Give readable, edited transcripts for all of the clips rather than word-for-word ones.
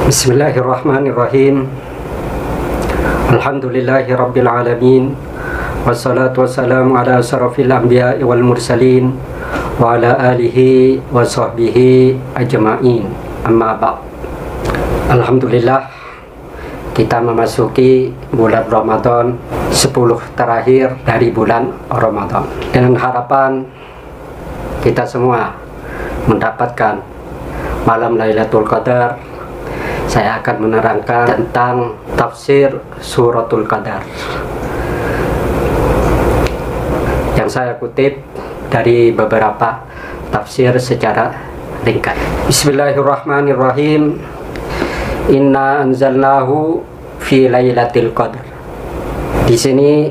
Bismillahirrahmanirrahim. Alhamdulillahi rabbil alamin. Wassalatu wassalamu ala asrafil anbiya'i wal mursalin wa ala alihi wa sahbihi ajma'in. Amma ba'd. Alhamdulillah, kita memasuki bulan Ramadan, 10 terakhir dari bulan Ramadan. Dengan harapan kita semua mendapatkan malam Lailatul Qadar, saya akan menerangkan tentang tafsir suratul Qadar yang saya kutip dari beberapa tafsir secara ringkas. Bismillahirrahmanirrahim. Inna anzalnahu fi lailatul qadar. Di sini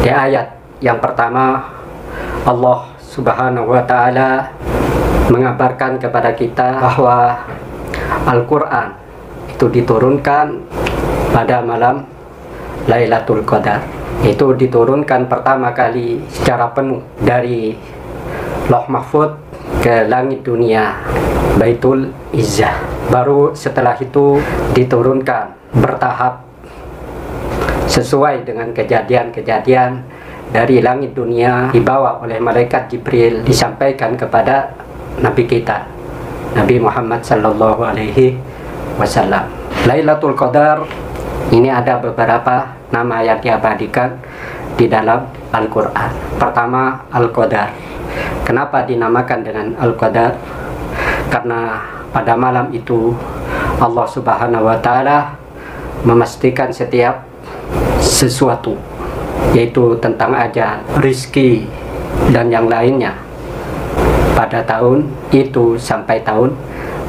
di ayat yang pertama, Allah Subhanahu wa taala mengabarkan kepada kita bahwa Al-Quran itu diturunkan pada malam Lailatul Qadar. Itu diturunkan pertama kali secara penuh dari Lauh Mahfuz ke langit dunia Baitul Izzah. Baru setelah itu diturunkan bertahap sesuai dengan kejadian-kejadian dari langit dunia, dibawa oleh malaikat Jibril, disampaikan kepada Nabi kita Nabi Muhammad sallallahu alaihi wasallam. Lailatul Qadar ini ada beberapa nama yang diabadikan di dalam Al-Quran. Pertama, Al-Qadar. Kenapa dinamakan dengan Al-Qadar? Karena pada malam itu Allah Subhanahu wa taala memastikan setiap sesuatu, yaitu tentang ajal, rizki, dan yang lainnya pada tahun itu sampai tahun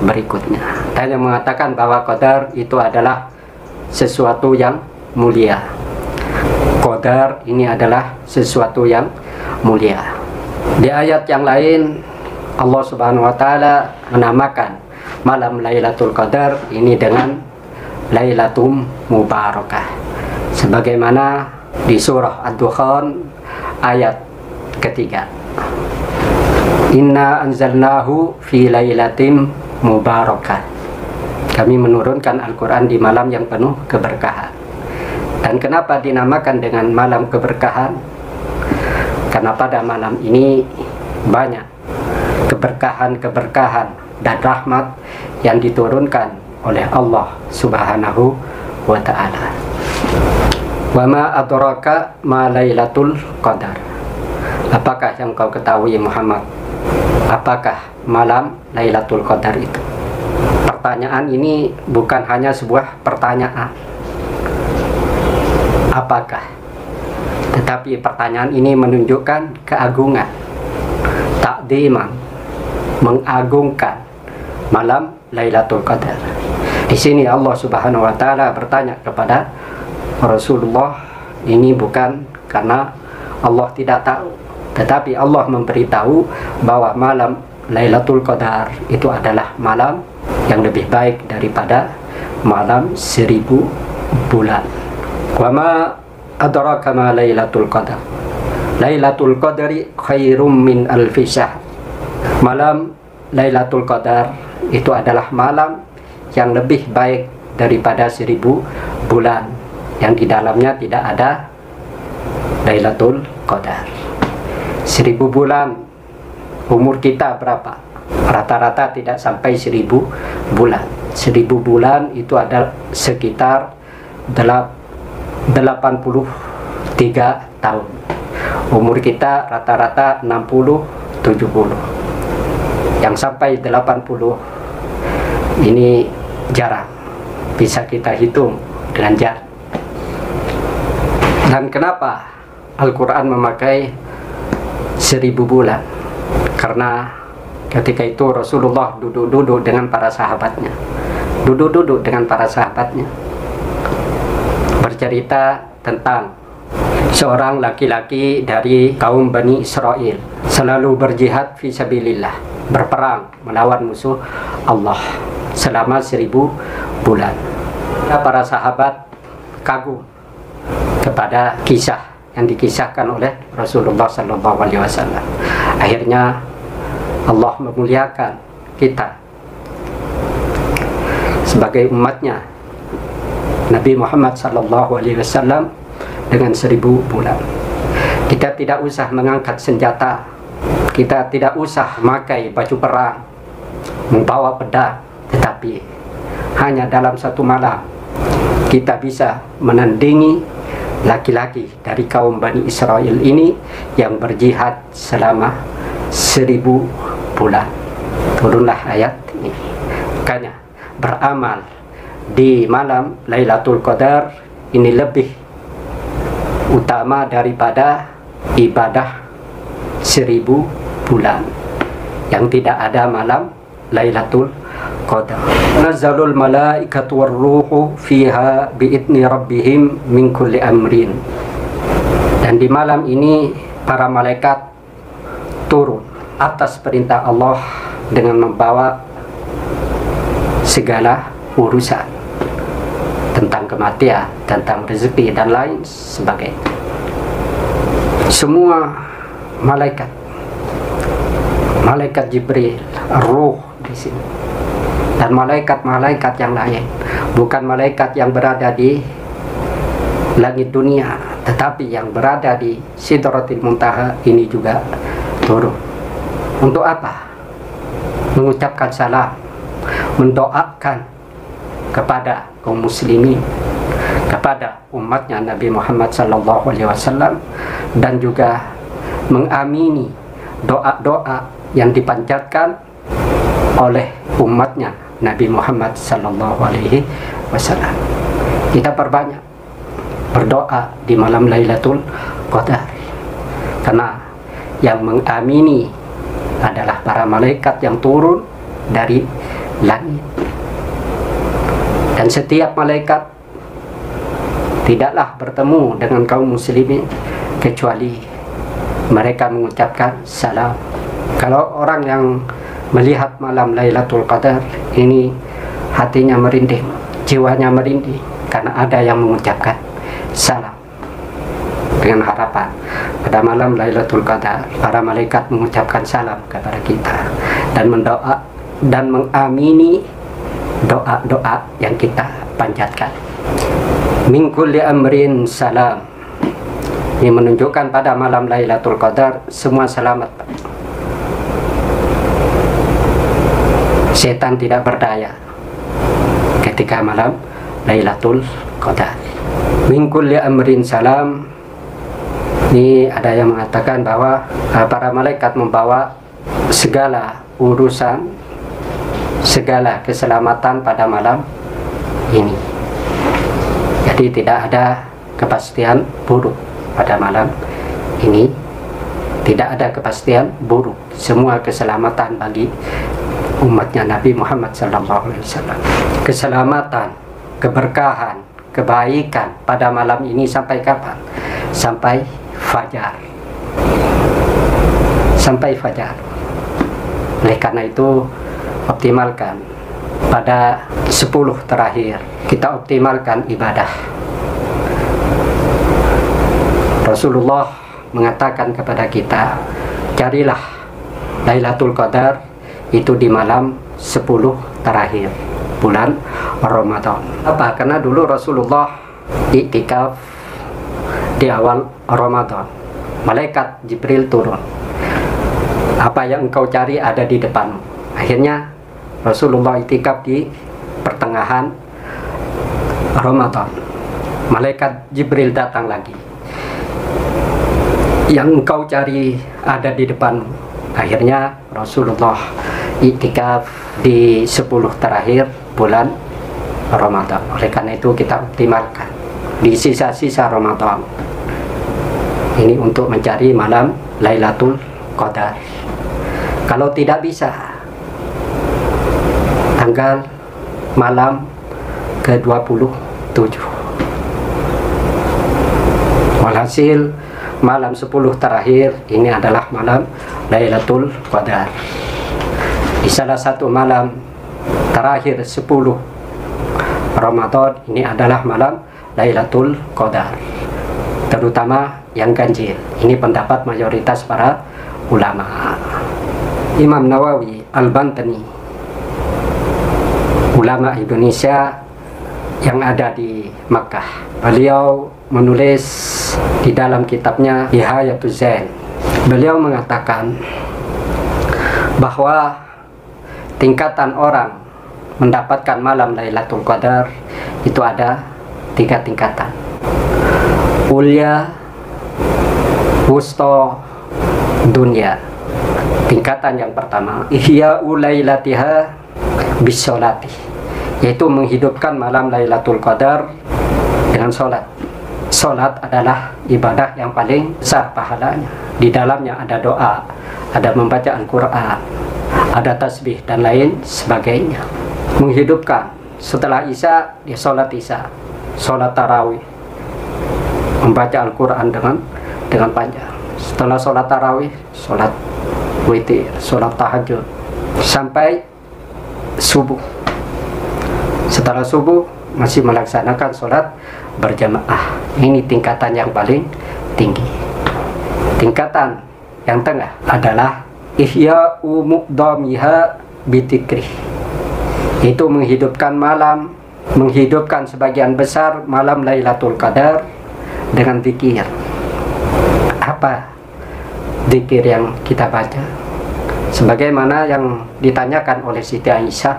berikutnya. Dan yang mengatakan bahwa qadar itu adalah sesuatu yang mulia. Qadar ini adalah sesuatu yang mulia. Di ayat yang lain Allah Subhanahu wa taala menamakan malam Lailatul Qadar ini dengan Lailatum Mubarakah, sebagaimana di surah Ad-Dukhan ayat ketiga. Inna anzalnahu fi lailatin mubarakah. Kami menurunkan Al-Quran di malam yang penuh keberkahan. Dan kenapa dinamakan dengan malam keberkahan? Karena pada malam ini banyak keberkahan-keberkahan dan rahmat yang diturunkan oleh Allah Subhanahu wa ta'ala. Wa ma adraka ma lailatul qadar. Apakah yang kau ketahui Muhammad? Apakah malam Lailatul Qadar itu? Pertanyaan ini bukan hanya sebuah pertanyaan apakah, tetapi pertanyaan ini menunjukkan keagungan, takdiman, mengagungkan malam Lailatul Qadar. Di sini Allah Subhanahu wa taala bertanya kepada Rasulullah, ini bukan karena Allah tidak tahu, tetapi Allah memberitahu bahwa malam Lailatul Qadar itu adalah malam yang lebih baik daripada malam 1000 bulan. Wa ma adraka ma Lailatul Qadar. Lailatul Qadari khairum min alfi syahr. Malam Lailatul Qadar itu adalah malam yang lebih baik daripada 1000 bulan yang di dalamnya tidak ada Lailatul Qadar. 1000 bulan, umur kita berapa? Rata-rata tidak sampai 1000 bulan. 1000 bulan itu ada sekitar 83 tahun. Umur kita rata-rata 60-70. Yang sampai 80 ini jarang, bisa kita hitung dengan jari. Dan kenapa Al-Quran memakai 1000 bulan? Karena ketika itu Rasulullah duduk-duduk dengan para sahabatnya, bercerita tentang seorang laki-laki dari kaum Bani Israel, selalu berjihad fi sabilillah, berperang melawan musuh Allah selama 1000 bulan. Para sahabat kagum kepada kisah yang dikisahkan oleh Rasulullah SAW. Akhirnya Allah memuliakan kita sebagai umatnya Nabi Muhammad SAW dengan 1000 bulan. Kita tidak usah mengangkat senjata, kita tidak usah memakai baju perang, membawa pedang, tetapi hanya dalam satu malam kita bisa menandingi laki-laki dari kaum Bani Israel ini yang berjihad selama 1000 bulan. Turunlah ayat ini. Makanya beramal di malam Lailatul Qadar ini lebih utama daripada ibadah 1000 bulan yang tidak ada malam Lailatul Qadar. Nazzalul malaikatu warruhu fiha biidni rabbihim min kulli amrin. Dan di malam ini para malaikat turun atas perintah Allah dengan membawa segala urusan tentang kematian, tentang rezeki dan lain sebagainya. Semua malaikat, malaikat Jibril, Ruh di sini, dan malaikat-malaikat yang lain, bukan malaikat yang berada di langit dunia, tetapi yang berada di Sidratil Muntaha ini juga turun. Untuk apa? Mengucapkan salam, mendoakan kepada kaum muslimin, kepada umatnya Nabi Muhammad SAW, dan juga mengamini doa-doa yang dipanjatkan oleh umatnya Nabi Muhammad SAW. Kita perbanyak berdoa di malam Lailatul Qadar, karena yang mengamini adalah para malaikat yang turun dari langit. Dan setiap malaikat tidaklah bertemu dengan kaum muslimin kecuali mereka mengucapkan salam. Kalau orang yang melihat malam Lailatul Qadar ini hatinya merinding, jiwanya merinding, karena ada yang mengucapkan salam. Dengan harapan pada malam Lailatul Qadar para malaikat mengucapkan salam kepada kita dan mendoa dan mengamini doa-doa yang kita panjatkan. Min kulli amrin salam. Ini menunjukkan pada malam Lailatul Qadar semua selamat. Setan tidak berdaya ketika malam Lailatul Qadar. Min kulli amrin salam. Ini ada yang mengatakan bahwa para malaikat membawa segala urusan, segala keselamatan pada malam ini. Jadi tidak ada kepastian buruk pada malam ini. Tidak ada kepastian buruk. Semua keselamatan bagi umatnya Nabi Muhammad SAW. Keselamatan, keberkahan, kebaikan pada malam ini sampai kapan? Sampai fajar. Sampai fajar. Oleh karena itu optimalkan pada 10 terakhir, kita optimalkan ibadah. Rasulullah mengatakan kepada kita, carilah Lailatul Qadar itu di malam 10 terakhir bulan Ramadan. Apa? Karena dulu Rasulullah iktikaf di awal Ramadan. Malaikat Jibril turun. Apa yang engkau cari ada di depanmu. Akhirnya Rasulullah iktikaf di pertengahan Ramadan. Malaikat Jibril datang lagi. Yang engkau cari ada di depanmu. Akhirnya Rasulullah iktikaf di 10 terakhir bulan Ramadan. Oleh karena itu kita optimalkan di sisa-sisa Ramadan ini untuk mencari malam Lailatul Qadar. Kalau tidak bisa, tanggal malam ke-27. Walhasil malam 10 terakhir ini adalah malam Lailatul Qadar. Di salah satu malam terakhir 10 Ramadan ini adalah malam Lailatul Qadar, terutama yang ganjil. Ini pendapat mayoritas para ulama. Imam Nawawi Al-Bantani, ulama Indonesia yang ada di Makkah. Beliau menulis di dalam kitabnya Nihayatul Zain. Beliau mengatakan bahwa tingkatan orang mendapatkan malam Lailatul Qadar itu ada 3 tingkatan. Ulya, wusta, dunya. Tingkatan yang pertama, ihya'u lailatiha bisolati, yaitu menghidupkan malam Lailatul Qadar dengan sholat. Sholat adalah ibadah yang paling besar pahalanya. Di dalamnya ada doa, ada membaca Al-Quran, ada tasbih dan lain sebagainya. Menghidupkan setelah Isya, dia sholat Isya, sholat tarawih, membaca Al-Quran dengan panjang. Setelah sholat tarawih, sholat witir, sholat tahajud sampai subuh. Setelah subuh masih melaksanakan sholat berjamaah. Ini tingkatan yang paling tinggi. Tingkatan yang tengah adalah ihya'u muqdamiha bitikri, itu menghidupkan malam, menghidupkan sebagian besar malam Lailatul Qadar dengan zikir. Apa zikir yang kita baca? Sebagaimana yang ditanyakan oleh Siti Aisyah,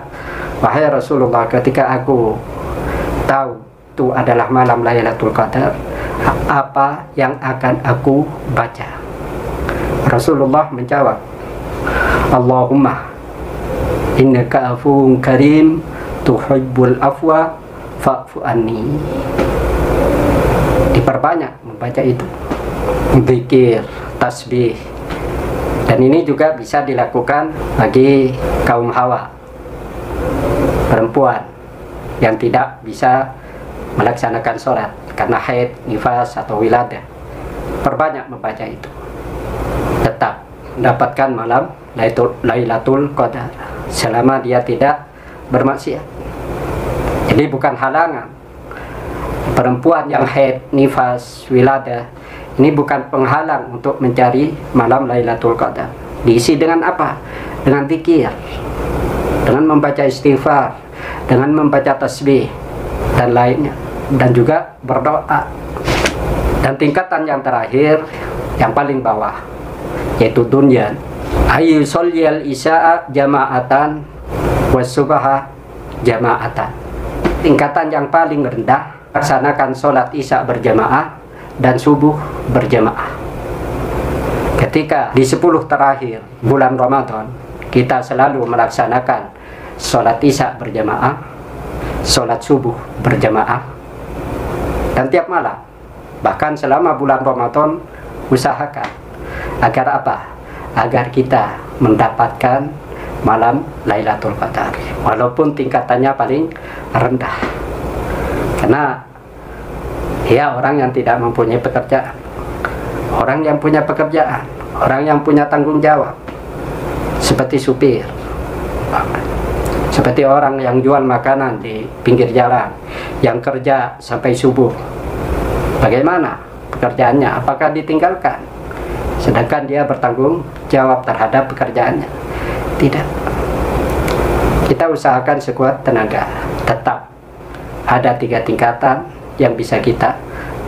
wahai Rasulullah, ketika aku tahu itu adalah malam Lailatul Qadar, apa yang akan aku baca? Rasulullah menjawab, Allahumma innaka afuwun karim tuhibbul afwa fa'fu anni. Diperbanyak membaca itu, zikir, tasbih. Dan ini juga bisa dilakukan bagi kaum hawa, perempuan yang tidak bisa melaksanakan sholat karena haid, nifas, atau wiladah. Perbanyak membaca itu, tetap mendapatkan malam Lailatul Qadar selama dia tidak bermaksiat. Jadi bukan halangan. Perempuan yang haid, nifas, wiladah, ini bukan penghalang untuk mencari malam Lailatul Qadar. Diisi dengan apa? Dengan zikir, dengan membaca istighfar, dengan membaca tasbih dan lainnya, dan juga berdoa. Dan tingkatan yang terakhir, yang paling bawah, yaitu dunya, ayu solyal isya'a jama'atan wasubaha jama'atan. Tingkatan yang paling rendah, laksanakan sholat isya berjamaah dan subuh berjamaah. Ketika di 10 terakhir bulan Ramadan, kita selalu melaksanakan sholat isya berjamaah, sholat subuh berjamaah, dan tiap malam. Bahkan selama bulan Ramadan, usahakan agar apa? Agar kita mendapatkan malam Lailatul Qadar, walaupun tingkatannya paling rendah. Karena ya, orang yang tidak mempunyai pekerjaan, orang yang punya pekerjaan, orang yang punya tanggung jawab, seperti supir, seperti orang yang jual makanan di pinggir jalan, yang kerja sampai subuh, bagaimana pekerjaannya? Apakah ditinggalkan? Sedangkan dia bertanggung jawab terhadap pekerjaannya? Tidak. Kita usahakan sekuat tenaga. Tetap ada 3 tingkatan yang bisa kita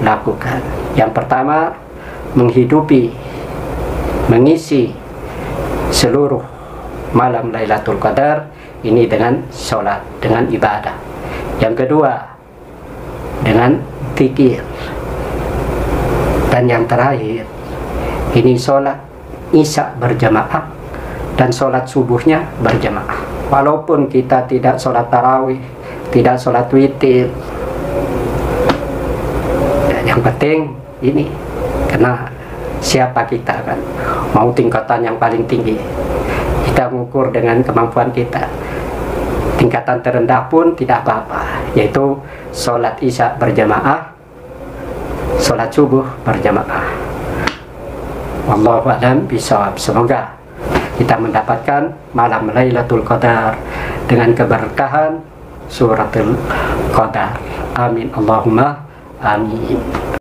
lakukan. Yang pertama, menghidupi, mengisi seluruh malam Lailatul Qadar ini dengan sholat, dengan ibadah. Yang kedua, dengan zikir. Dan yang terakhir, ini sholat isya berjamaah dan sholat subuhnya berjamaah. Walaupun kita tidak sholat tarawih, tidak sholat witir, yang penting ini, karena siapa kita kan, mau tingkatan yang paling tinggi, kita mengukur dengan kemampuan kita. Tingkatan terendah pun tidak apa-apa, yaitu sholat isya berjamaah, sholat subuh berjamaah. Wallahu a'lam bishawab. Semoga kita mendapatkan malam Lailatul Qadar dengan keberkahan suratul Qadar. Amin Allahumma amin.